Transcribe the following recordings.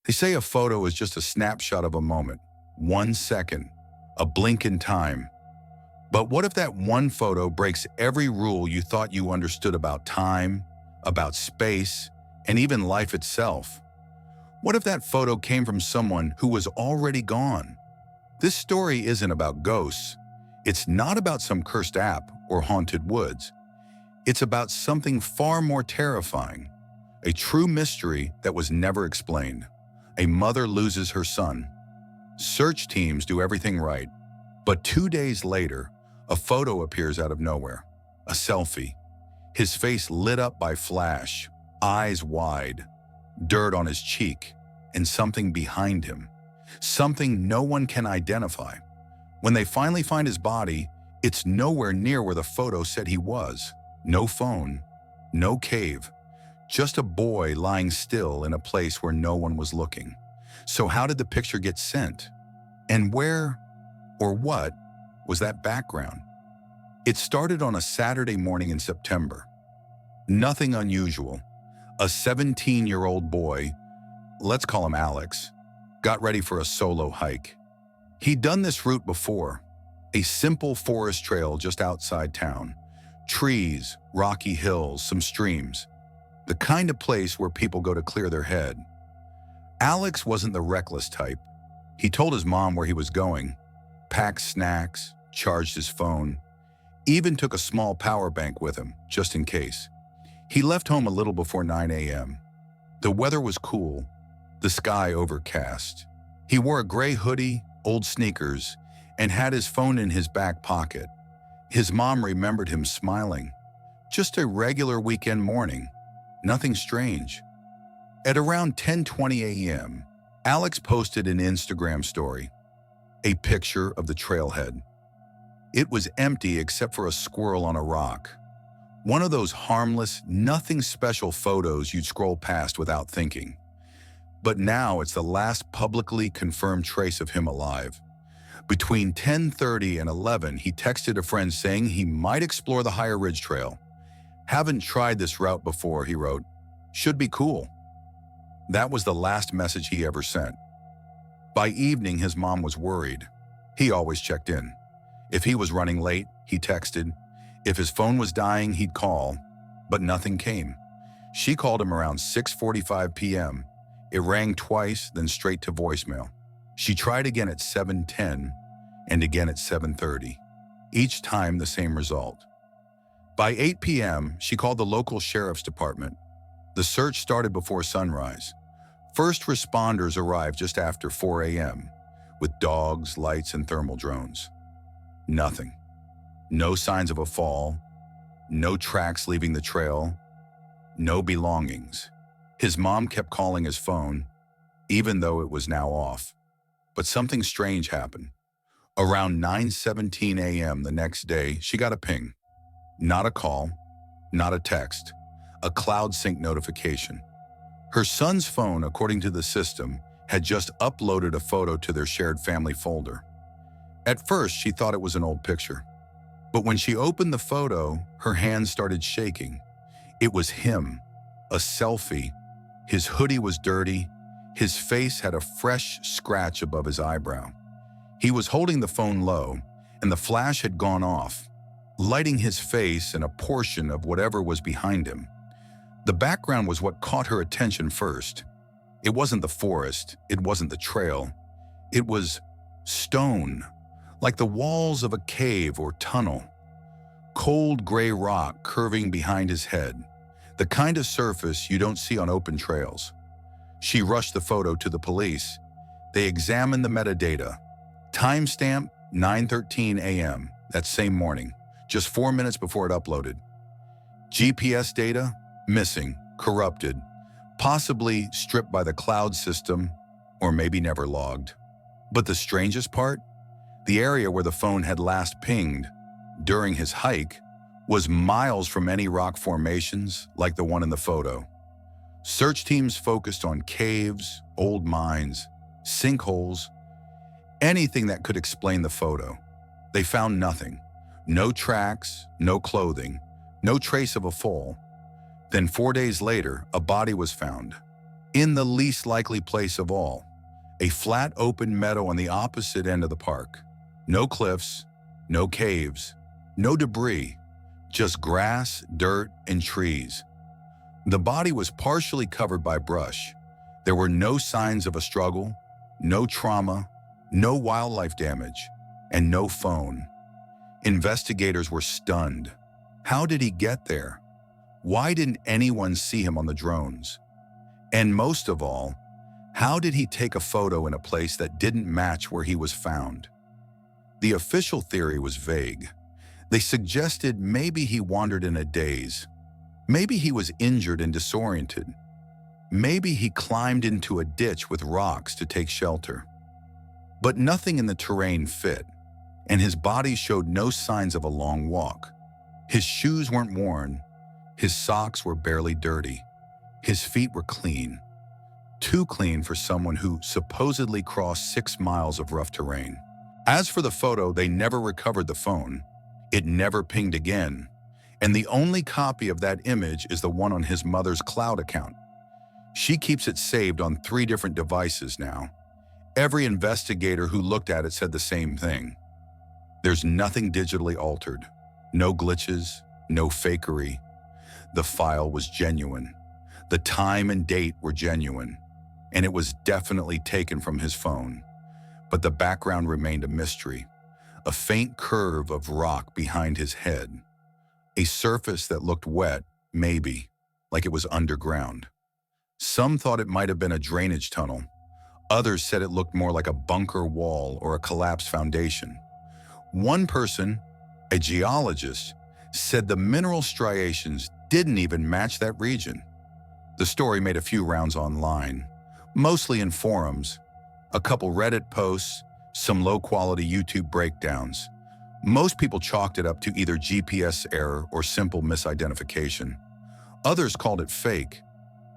They say a photo is just a snapshot of a moment, 1 second, a blink in time. But what if that one photo breaks every rule you thought you understood about time, about space, and even life itself? What if that photo came from someone who was already gone? This story isn't about ghosts. It's not about some cursed app or haunted woods. It's about something far more terrifying, a true mystery that was never explained. A mother loses her son. Search teams do everything right, but 2 days later, a photo appears out of nowhere, a selfie. His face lit up by flash, eyes wide, dirt on his cheek, and something behind him, something no one can identify. When they finally find his body, it's nowhere near where the photo said he was. No phone, no cave, just a boy lying still in a place where no one was looking. So how did the picture get sent? And where, or what, was that background? It started on a Saturday morning in September. Nothing unusual. A 17-year-old boy, let's call him Alex, got ready for a solo hike. He'd done this route before, a simple forest trail just outside town. Trees, rocky hills, some streams. The kind of place where people go to clear their head. Alex wasn't the reckless type. He told his mom where he was going, packed snacks, charged his phone, even took a small power bank with him, just in case. He left home a little before 9 a.m. The weather was cool, the sky overcast. He wore a gray hoodie, old sneakers, and had his phone in his back pocket. His mom remembered him smiling. Just a regular weekend morning, nothing strange. At around 10:20 a.m., Alex posted an Instagram story, a picture of the trailhead. It was empty except for a squirrel on a rock. One of those harmless, nothing special photos you'd scroll past without thinking. But now it's the last publicly confirmed trace of him alive. Between 10:30 and 11, he texted a friend saying he might explore the Higher Ridge Trail. Haven't tried this route before, he wrote. Should be cool. That was the last message he ever sent. By evening, his mom was worried. He always checked in. If he was running late, he texted. If his phone was dying, he'd call, but nothing came. She called him around 6:45 p.m. It rang twice, then straight to voicemail. She tried again at 7:10 and again at 7:30. Each time the same result. By 8 p.m., she called the local sheriff's department. The search started before sunrise. First responders arrived just after 4 a.m. with dogs, lights, and thermal drones. Nothing. No signs of a fall, no tracks leaving the trail, no belongings. His mom kept calling his phone, even though it was now off. But something strange happened. Around 9:17 a.m. the next day, she got a ping. Not a call, not a text, a cloud sync notification. Her son's phone, according to the system, had just uploaded a photo to their shared family folder. At first, she thought it was an old picture. But when she opened the photo, her hands started shaking. It was him, a selfie. His hoodie was dirty. His face had a fresh scratch above his eyebrow. He was holding the phone low, and the flash had gone off, lighting his face and a portion of whatever was behind him. The background was what caught her attention first. It wasn't the forest, it wasn't the trail. It was stone, like the walls of a cave or tunnel. Cold gray rock curving behind his head, the kind of surface you don't see on open trails. She rushed the photo to the police. They examined the metadata. Timestamp 9:13 a.m. that same morning, just 4 minutes before it uploaded. GPS data, missing, corrupted, possibly stripped by the cloud system, or maybe never logged. But the strangest part? The area where the phone had last pinged during his hike was miles from any rock formations like the one in the photo. Search teams focused on caves, old mines, sinkholes, anything that could explain the photo. They found nothing. No tracks, no clothing, no trace of a fall. Then 4 days later, a body was found. In the least likely place of all, a flat open meadow on the opposite end of the park. No cliffs, no caves, no debris, just grass, dirt, and trees. The body was partially covered by brush. There were no signs of a struggle, no trauma, no wildlife damage, and no phone. Investigators were stunned. How did he get there? Why didn't anyone see him on the drones? And most of all, how did he take a photo in a place that didn't match where he was found? The official theory was vague. They suggested maybe he wandered in a daze. Maybe he was injured and disoriented. Maybe he climbed into a ditch with rocks to take shelter. But nothing in the terrain fit, and his body showed no signs of a long walk. His shoes weren't worn. His socks were barely dirty. His feet were clean. Too clean for someone who supposedly crossed 6 miles of rough terrain. As for the photo, they never recovered the phone. It never pinged again. And the only copy of that image is the one on his mother's cloud account. She keeps it saved on 3 different devices now. Every investigator who looked at it said the same thing. There's nothing digitally altered. No glitches, no fakery. The file was genuine. The time and date were genuine. And it was definitely taken from his phone. But the background remained a mystery. A faint curve of rock behind his head. A surface that looked wet, maybe, like it was underground. Some thought it might have been a drainage tunnel. Others said it looked more like a bunker wall or a collapsed foundation. One person, a geologist, said the mineral striations didn't even match that region. The story made a few rounds online, mostly in forums, a couple Reddit posts, some low-quality YouTube breakdowns. Most people chalked it up to either GPS error or simple misidentification. Others called it fake,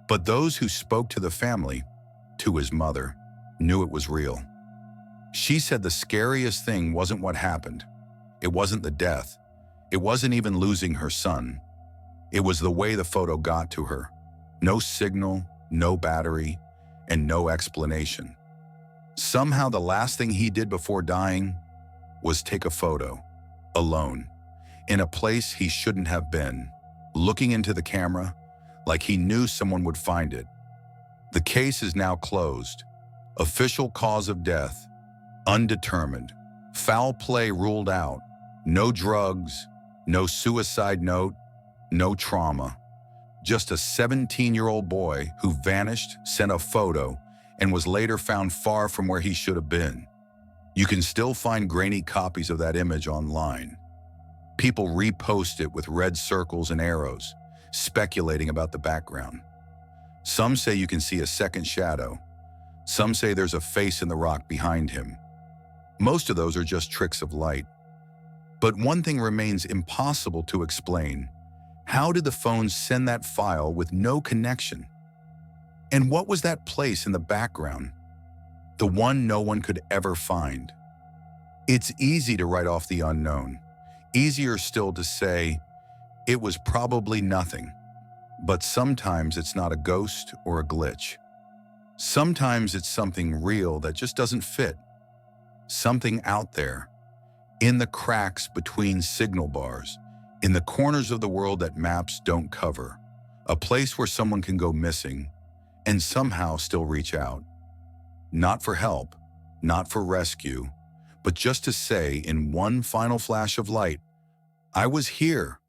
but those who spoke to the family, to his mother, knew it was real. She said the scariest thing wasn't what happened. It wasn't the death. It wasn't even losing her son. It was the way the photo got to her. No signal, no battery, and no explanation. Somehow the last thing he did before dying was take a photo, alone, in a place he shouldn't have been, looking into the camera like he knew someone would find it. The case is now closed. Official cause of death, undetermined. Foul play ruled out. No drugs, no suicide note, no trauma. Just a 17-year-old boy who vanished, sent a photo, and was later found far from where he should have been. You can still find grainy copies of that image online. People repost it with red circles and arrows, speculating about the background. Some say you can see a second shadow. Some say there's a face in the rock behind him. Most of those are just tricks of light. But one thing remains impossible to explain. How did the phone send that file with no connection? And what was that place in the background? The one no one could ever find. It's easy to write off the unknown. Easier still to say, it was probably nothing. But sometimes it's not a ghost or a glitch. Sometimes it's something real that just doesn't fit. Something out there, in the cracks between signal bars, in the corners of the world that maps don't cover. A place where someone can go missing and somehow still reach out. Not for help, not for rescue, but just to say in one final flash of light, I was here.